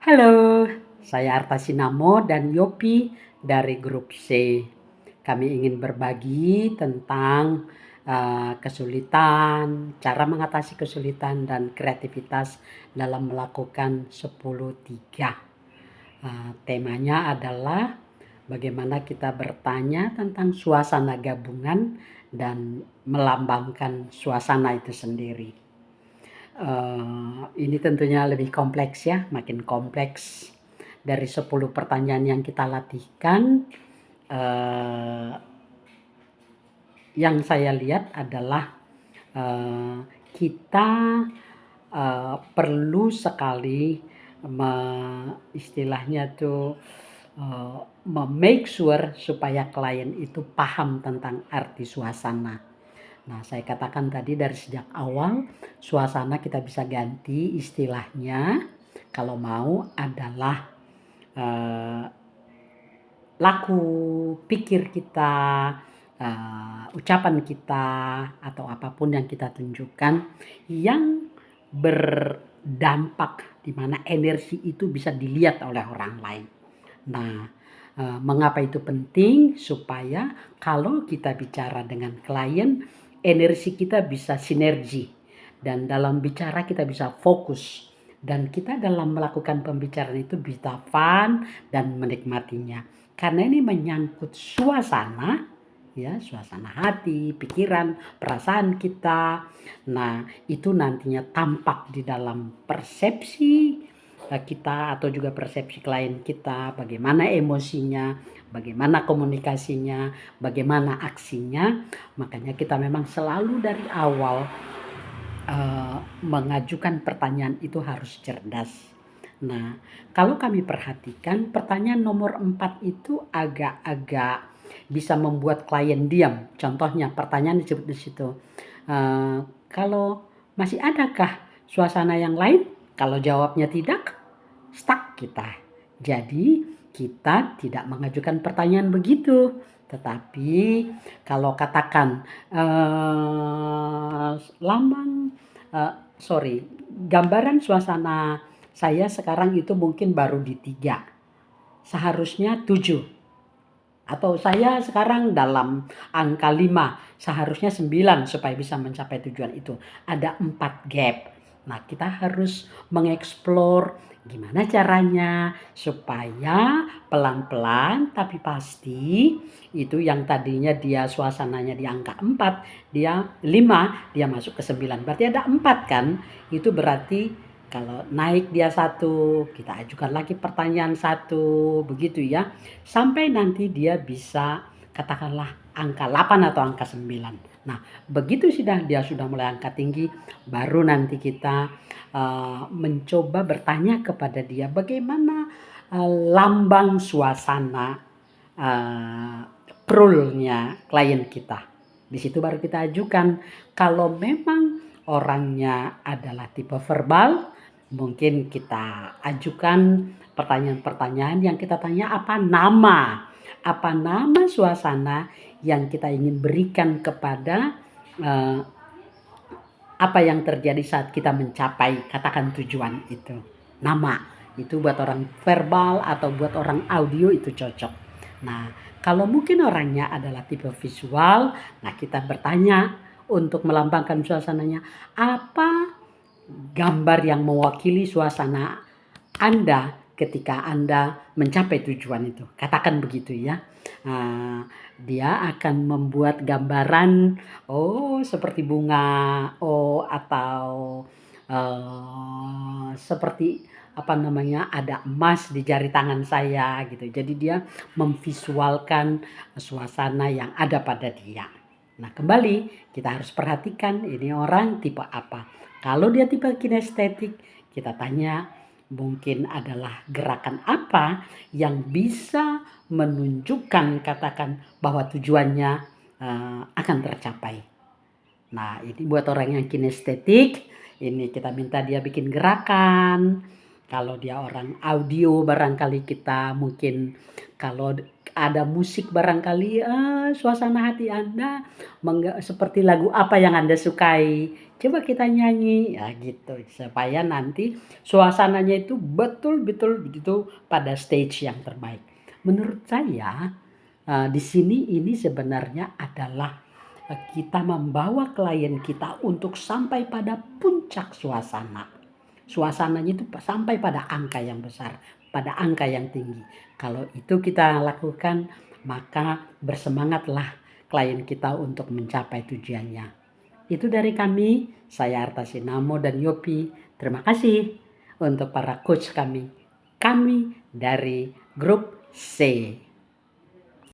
Halo, saya Arta Sinamo dan Yopi dari grup C. Kami ingin berbagi tentang kesulitan, cara mengatasi kesulitan dan kreativitas dalam melakukan 10-3. Temanya adalah bagaimana kita bertanya tentang suasana gabungan dan melambangkan suasana itu sendiri. Ini tentunya lebih kompleks ya, makin kompleks. Dari 10 pertanyaan yang kita latihkan, uh, yang saya lihat adalah kita perlu sekali istilahnya tuh make sure supaya klien itu paham tentang arti suasana. Nah, saya katakan tadi dari sejak awal, suasana kita bisa ganti istilahnya kalau mau adalah laku, pikir kita, ucapan kita, atau apapun yang kita tunjukkan yang berdampak di mana energi itu bisa dilihat oleh orang lain. Nah, mengapa itu penting? Supaya kalau kita bicara dengan klien, energi kita bisa sinergi. Dan dalam bicara kita bisa fokus. Dan kita dalam melakukan pembicaraan itu bisa fun dan menikmatinya. Karena ini menyangkut suasana, ya, suasana hati, pikiran, perasaan kita. Nah, itu nantinya tampak di dalam persepsi kita atau juga persepsi klien kita, bagaimana emosinya, bagaimana komunikasinya, bagaimana aksinya. Makanya kita memang selalu dari awal mengajukan pertanyaan itu harus cerdas. Nah, kalau kami perhatikan pertanyaan nomor 4 itu agak-agak bisa membuat klien diam. Contohnya pertanyaan disebut di situ, kalau masih adakah suasana yang lain? Kalau jawabnya tidak, stuck kita. Jadi kita tidak mengajukan pertanyaan begitu. Tetapi kalau katakan lambang, gambaran suasana saya sekarang itu mungkin baru di 3, seharusnya 7. Atau saya sekarang dalam angka 5, seharusnya 9 supaya bisa mencapai tujuan itu. Ada 4 gap. Nah, kita harus mengeksplor gimana caranya supaya pelan-pelan tapi pasti itu yang tadinya dia suasananya di angka 4, dia 5, dia masuk ke 9. Berarti ada 4 kan? Itu berarti kalau naik dia 1, kita ajukan lagi pertanyaan 1, begitu ya. Sampai nanti dia bisa katakanlah angka 8 atau angka 9. Nah, begitu dia sudah mulai angka tinggi, baru nanti kita mencoba bertanya kepada dia bagaimana lambang suasana prulnya klien kita. Di situ baru kita ajukan. Kalau memang orangnya adalah tipe verbal, mungkin kita ajukan pertanyaan-pertanyaan yang kita tanya apa nama suasana yang kita ingin berikan kepada apa yang terjadi saat kita mencapai katakan tujuan itu. Nama itu buat orang verbal atau buat orang audio itu cocok. Nah, kalau mungkin orangnya adalah tipe visual, nah kita bertanya untuk melambangkan suasananya, apa gambar yang mewakili suasana Anda ketika Anda mencapai tujuan itu. Katakan begitu ya. Dia akan membuat gambaran, seperti bunga, atau seperti ada emas di jari tangan saya gitu. Jadi dia memvisualkan suasana yang ada pada dia. Nah, kembali kita harus perhatikan ini orang tipe apa. Kalau dia tipe kinestetik, kita tanya mungkin adalah gerakan apa yang bisa menunjukkan katakan bahwa tujuannya akan tercapai. Nah, ini buat orang yang kinestetik, ini kita minta dia bikin gerakan. Kalau dia orang audio barangkali kita mungkin kalau ada musik barangkali, suasana hati Anda seperti lagu apa yang Anda sukai, coba kita nyanyi, ya gitu. Supaya nanti suasananya itu betul-betul begitu pada stage yang terbaik. Menurut saya, di sini ini sebenarnya adalah, kita membawa klien kita untuk sampai pada puncak suasana. Suasananya itu sampai pada angka yang besar, pada angka yang tinggi. Kalau itu kita lakukan, maka bersemangatlah klien kita untuk mencapai tujuannya. Itu dari kami, saya Arta Sinamo dan Yopi. Terima kasih untuk para coach kami. Kami dari grup C.